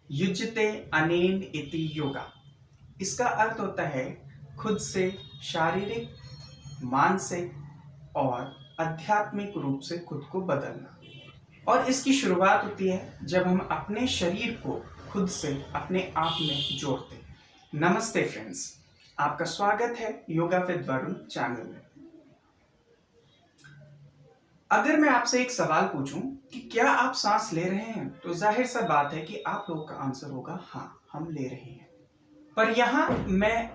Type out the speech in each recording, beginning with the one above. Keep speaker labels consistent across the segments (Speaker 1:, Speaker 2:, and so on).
Speaker 1: युज्यते अनेन इति योगा। इसका अर्थ होता है खुद से शारीरिक, मानसिक और आध्यात्मिक रूप से खुद को बदलना। और इसकी शुरुआत होती है जब हम अपने शरीर को खुद से अपने आप में जोड़ते हैं। नमस्ते फ्रेंड्स, आपका स्वागत है योगा विद वरुण चैनल में। अगर मैं आपसे एक सवाल पूछूं कि क्या आप सांस ले रहे हैं, तो जाहिर सा बात है कि आप लोगों का आंसर होगा हाँ, हम ले रहे हैं। पर यहाँ मैं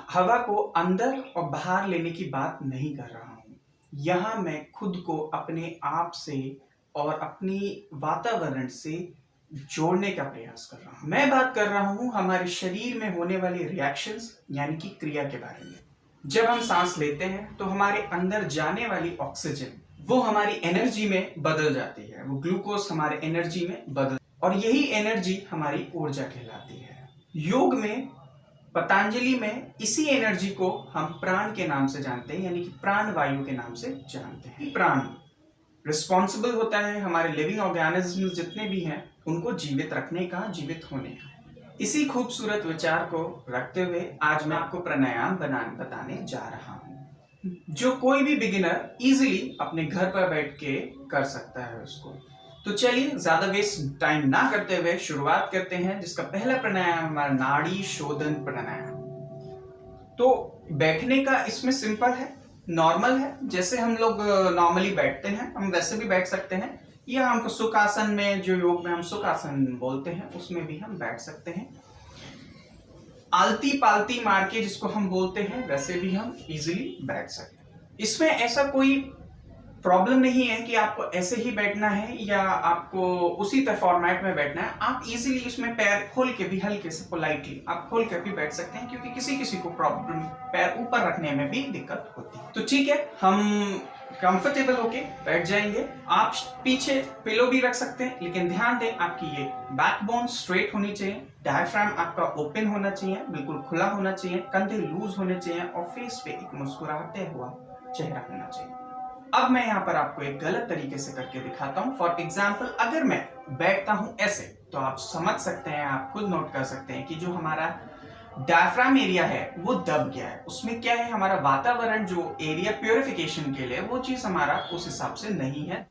Speaker 1: हवा को अंदर और बाहर लेने की बात नहीं कर रहा हूँ। यहाँ मैं खुद को अपने आप से और अपनी वातावरण से जोड़ने का प्रयास कर रहा हूँ। मैं बात कर रहा हूँ हमारे शरीर में होने वाली रिएक्शंस यानी कि क्रिया के बारे में। जब हम सांस लेते हैं तो हमारे अंदर जाने वाली ऑक्सीजन वो हमारी एनर्जी में बदल जाती है, वो ग्लूकोज हमारे एनर्जी में बदल, और यही एनर्जी हमारी ऊर्जा कहलाती है। योग में, पतंजलि में इसी एनर्जी को हम प्राण के नाम से जानते हैं, यानी कि प्राण वायु के नाम से जानते हैं। प्राण रिस्पॉन्सिबल होता है हमारे लिविंग ऑर्गेनिज्म जितने भी हैं उनको जीवित रखने का, जीवित होने का। इसी खूबसूरत विचार को रखते हुए आज मैं आपको प्राणायाम बताने जा रहा हूँ, जो कोई भी बिगिनर इजीली अपने घर पर बैठ के कर सकता है उसको। तो चलिए ज्यादा वेस्ट टाइम ना करते हुए शुरुआत करते हैं, जिसका पहला प्राणायाम हमारा नाड़ी शोधन प्राणायाम। तो बैठने का इसमें सिंपल है, नॉर्मल है, जैसे हम लोग नॉर्मली बैठते हैं हम वैसे भी बैठ सकते हैं, या हमको सुखासन में, जो योग में हम सुखासन बोलते हैं, उसमें भी हम बैठ सकते हैं। आलती पालती मार के जिसको हम बोलते हैं, वैसे भी हम इजीली बैठ सकते हैं। इसमें ऐसा कोई प्रॉब्लम नहीं है कि आपको ऐसे ही बैठना है या आपको उसी तरह फॉर्मेट में बैठना है। आप इजीली इसमें पैर खोल के भी, हल्के से पोलाइटली आप खोल कर भी बैठ सकते हैं, क्योंकि किसी किसी को प्रॉब्लम पैर ऊपर रखने में भी दिक्कत होती है। तो ठीक है, हम कंफर्टेबल होके बैठ जाएंगे। आप पीछे पिलो भी रख सकते हैं, लेकिन ध्यान दें आपकी ये बैकबोन स्ट्रेट होनी चाहिए, डायफ्राम आपका ओपन होना चाहिए, बिल्कुल खुला होना चाहिए, कंधे लूज होने चाहिए और फेस पे एक मुस्कुराते हुआ चेहरा होना चाहिए। अब मैं यहाँ पर आपको एक गलत तरीके से करके दिखाता हूँ। फॉर एग्जाम्पल, अगर मैं बैठता हूँ ऐसे, तो आप समझ सकते हैं, आप खुद नोट कर सकते हैं कि जो हमारा डायफ्राम एरिया है वो दब गया है। उसमें क्या है, हमारा वातावरण जो एरिया प्योरिफिकेशन के लिए, वो चीज हमारा उस हिसाब से नहीं है।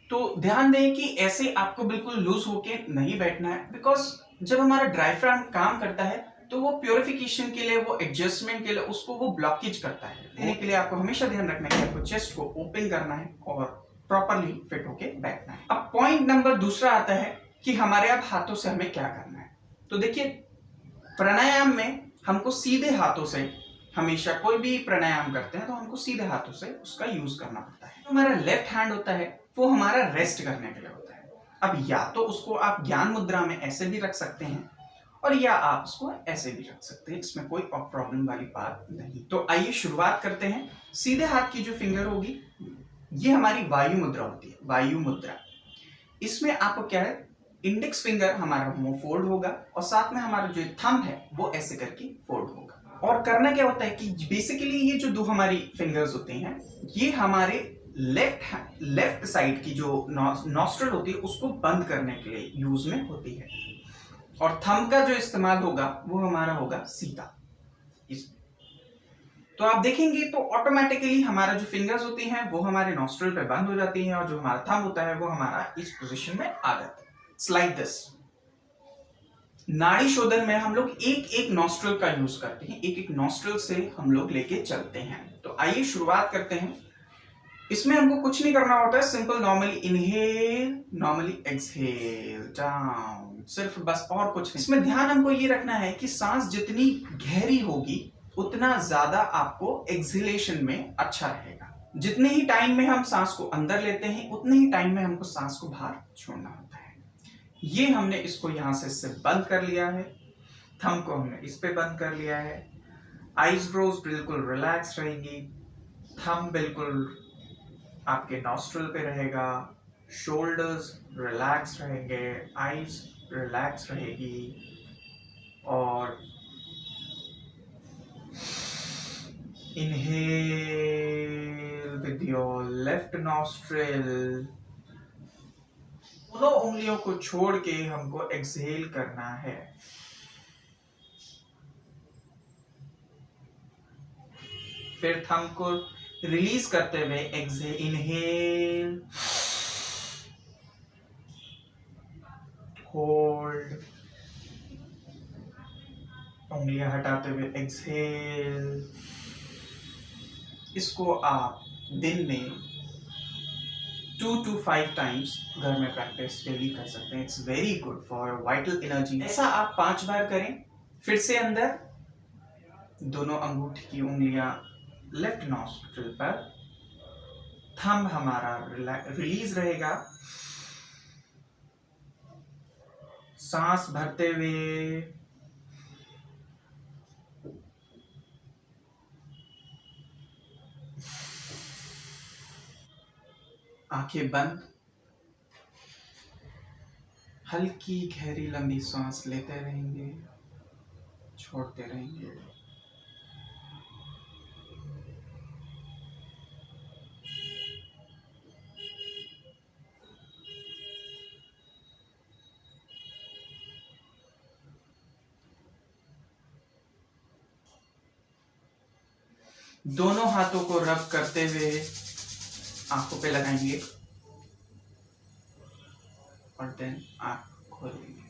Speaker 1: तो ध्यान दें कि ऐसे आपको बिल्कुल लूज होके नहीं बैठना है, बिकॉज जब हमारा डायफ्राम काम करता है तो वो प्योरिफिकेशन के लिए, वो एडजस्टमेंट के लिए, उसको वो ब्लॉकेज करता है। देने के लिए आपको हमेशा ध्यान रखना है कि आपको चेस्ट को ओपन करना है और प्रॉपरली फिट होके बैठना है। अब पॉइंट नंबर दूसरा आता है कि हमारे अब हाथों से हमें क्या करना है। तो देखिए, प्राणायाम में हमको सीधे हाथों से, हमेशा कोई भी प्राणायाम करते हैं तो हमको सीधे हाथों से उसका यूज करना पड़ता है। हमारा लेफ्ट हैंड होता है वो हमारा रेस्ट करने के लिए होता है। अब या तो उसको आप ज्ञान मुद्रा में ऐसे भी रख सकते हैं, और या आप उसको ऐसे भी रख सकते हैं, इसमें कोई प्रॉब्लम वाली बात नहीं। तो आइए शुरुआत करते हैं। सीधे हाथ की जो फिंगर होगी ये हमारी वायु मुद्रा होती है, वायु मुद्रा। इसमें आपको क्या है, इंडेक्स फिंगर हमारा मुंह फोल्ड होगा और साथ में हमारा जो थंब है वो ऐसे करके फोल्ड होगा। और करना क्या होता है कि बेसिकली ये जो दो हमारी फिंगर्स होते हैं, ये हमारे लेफ्ट साइड की जो नॉस्ट्रल होती है उसको बंद करने के लिए यूज में होती है, और थंब का जो इस्तेमाल होगा वो हमारा होगा सीधा। तो आप देखेंगे तो ऑटोमेटिकली हमारा जो फिंगर्स होती हैं वो हमारे नॉस्ट्रल पे बंद हो जाती हैं, और जो हमारा थंब होता है वो हमारा इस पोजीशन में आ जाता है, लाइक दिस। नाड़ी शोधन में हम लोग एक एक नॉस्ट्रल का यूज करते हैं, एक एक नॉस्ट्रल से हम लोग लेके चलते हैं। तो आइए शुरुआत करते हैं। इसमें हमको कुछ नहीं करना होता है, simple normally inhale, normally exhale down, सिर्फ बस, और कुछ नहीं। इसमें ध्यान हमको ये रखना है कि सांस जितनी गहरी होगी उतना ज्यादा आपको एक्सहेलेशन में अच्छा रहेगा। जितने ही टाइम में हम सांस को अंदर लेते हैं उतने ही टाइम में हमको सांस को बाहर छोड़ना होता है। ये हमने इसको यहां से इससे बंद कर लिया है, थंब को हमने इस पे बंद कर लिया है, आईज ब्रोज बिल्कुल रिलैक्स रहेंगी, थंब बिल्कुल आपके नॉस्ट्रल पे रहेगा, शोल्डर्स रिलैक्स रहेंगे, आईज रिलैक्स रहेगी, और inhale with your left nostril दोनों उंगलियों को छोड़ के हमको एक्सहेल करना है। फिर थंब को रिलीज करते हुए एक्सहेल, इनहेल, होल्ड, उंगलियां हटाते हुए एक्सहेल। इसको आप दिन में 2 to 5 टाइम्स घर में प्रैक्टिस डेली कर सकते हैं। It's very good for vital energy. ऐसा आप 5 बार करें। फिर से अंदर, दोनों अंगूठी की उंगलियां लेफ्ट नॉस्ट्रिल पर, थंब हमारा रिलीज रहेगा। सांस भरते हुए आंखें बंद, हल्की गहरी लंबी सांस लेते रहेंगे, छोड़ते रहेंगे। दोनों हाथों को रब करते हुए आंखों पे लगाएंगे और देन आंख खोलेंगे।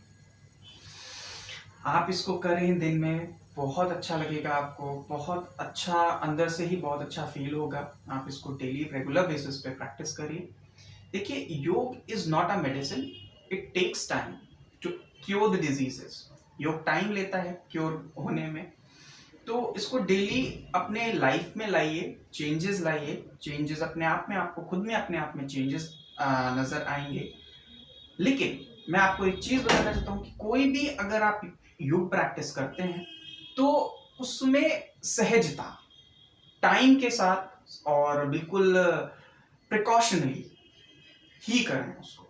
Speaker 1: आप इसको करें दिन में, बहुत अच्छा लगेगा आपको, बहुत अच्छा, अंदर से ही बहुत अच्छा फील होगा। आप इसको डेली रेगुलर बेसिस पे प्रैक्टिस करिए। देखिए, yoga is not a medicine, it takes time to cure the diseases. Yoga time लेता है क्योर होने में, तो इसको डेली अपने लाइफ में लाइए, चेंजेस लाइए। चेंजेस अपने आप में, आपको खुद में अपने आप में चेंजेस नजर आएंगे। लेकिन मैं आपको एक चीज बताना चाहता हूँ कि कोई भी अगर आप योग प्रैक्टिस करते हैं तो उसमें सहजता, टाइम के साथ और बिल्कुल प्रिकॉशनरी ही करें उसको।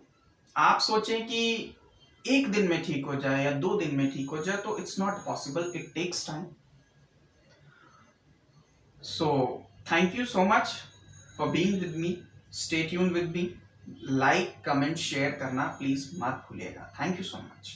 Speaker 1: आप सोचें कि एक दिन में ठीक हो जाए या 2 दिन में ठीक हो जाए, तो it's not possible, it takes time. So, thank you so much for being with me. Stay tuned with me. Like, comment, share करना प्लीज मत भूलिएगा। Thank you so much.